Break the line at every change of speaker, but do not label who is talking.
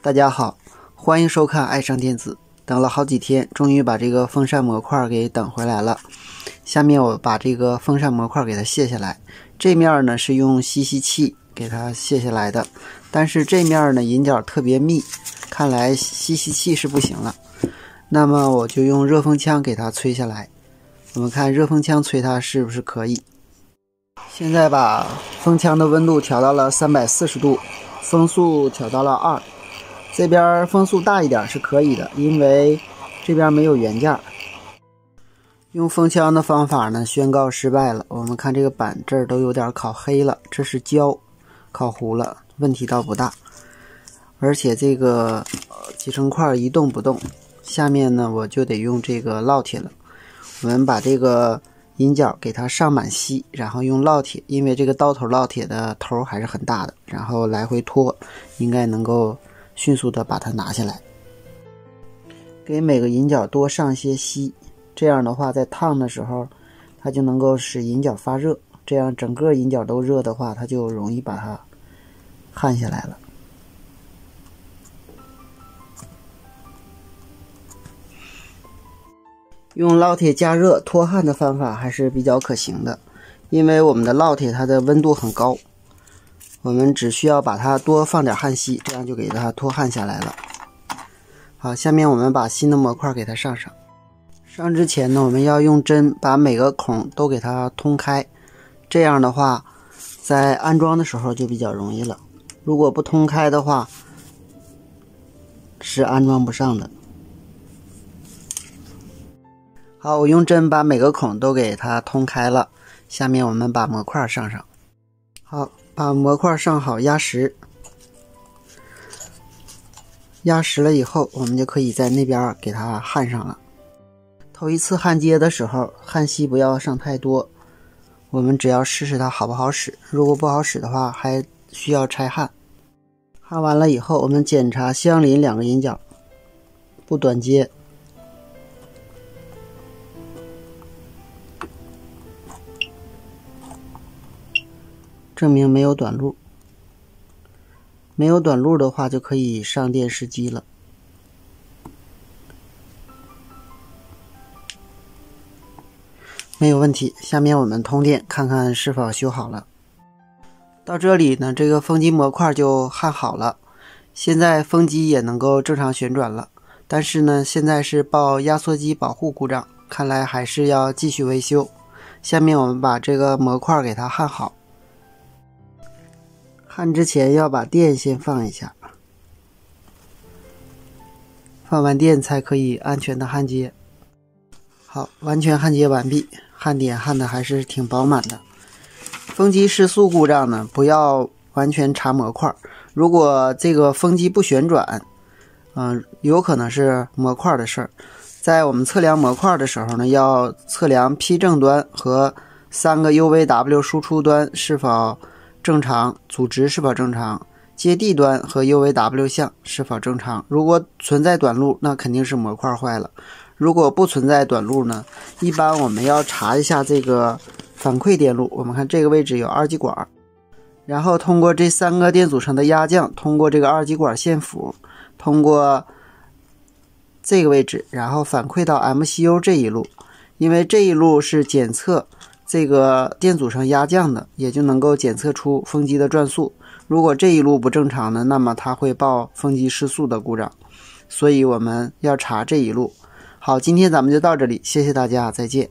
大家好，欢迎收看爱上电子。等了好几天，终于把这个风扇模块给等回来了。下面我把这个风扇模块给它卸下来，这面呢是用吸器给它卸下来的，但是这面呢引脚特别密，看来吸器是不行了。那么我就用热风枪给它吹下来，我们看热风枪吹它是不是可以。现在把风枪的温度调到了340度，风速调到了2。这边风速大一点是可以的，因为这边没有原件。用风枪的方法呢宣告失败了。我们看这个板这儿都有点烤黑了，这是胶烤糊了，问题倒不大。而且这个集成块一动不动，下面呢我就得用这个烙铁了。我们把这个引脚给它上满锡，然后用烙铁，因为这个刀头烙铁的头还是很大的，然后来回拖，应该能够迅速的把它拿下来。给每个引脚多上些锡，这样的话在烫的时候它就能够使引脚发热，这样整个引脚都热的话，它就容易把它焊下来了。用烙铁加热脱焊的方法还是比较可行的，因为我们的烙铁它的温度很高，我们只需要把它多放点焊锡，这样就给它脱焊下来了。好，下面我们把新的模块给它上上。上之前呢，我们要用针把每个孔都给它通开，这样的话在安装的时候就比较容易了。如果不通开的话是安装不上的。好，我用针把每个孔都给它通开了，下面我们把模块上上。好，把模块上好压实。压实了以后，我们就可以在那边给它焊上了。头一次焊接的时候，焊锡不要上太多，我们只要试试它好不好使，如果不好使的话还需要拆焊。焊完了以后，我们检查相邻两个引脚不短接，证明没有短路。没有短路的话就可以上电试机了。没有问题，下面我们通电看看是否修好了。到这里呢，这个风机模块就焊好了，现在风机也能够正常旋转了，但是呢现在是报压缩机保护故障，看来还是要继续维修。下面我们把这个模块给它焊好。焊之前要把电先放一下，放完电才可以安全的焊接。好，完全焊接完毕，焊点焊的还是挺饱满的。风机失速故障呢，不要完全查模块，如果这个风机不旋转，有可能是模块的事儿。在我们测量模块的时候呢，要测量 P 正端和3个 UVW 输出端是否正常，阻值是否正常，接地端和 UVW 项是否正常。如果存在短路，那肯定是模块坏了。如果不存在短路呢，一般我们要查一下这个反馈电路。我们看这个位置有二极管，然后通过这3个电阻层的压降，通过这个二极管线幅，通过这个位置，然后反馈到 MCU 这一路，因为这一路是检测这个电阻层压降的，也就能够检测出风机的转速。如果这一路不正常呢，那么它会报风机失速的故障，所以我们要查这一路。好，今天咱们就到这里，谢谢大家，再见。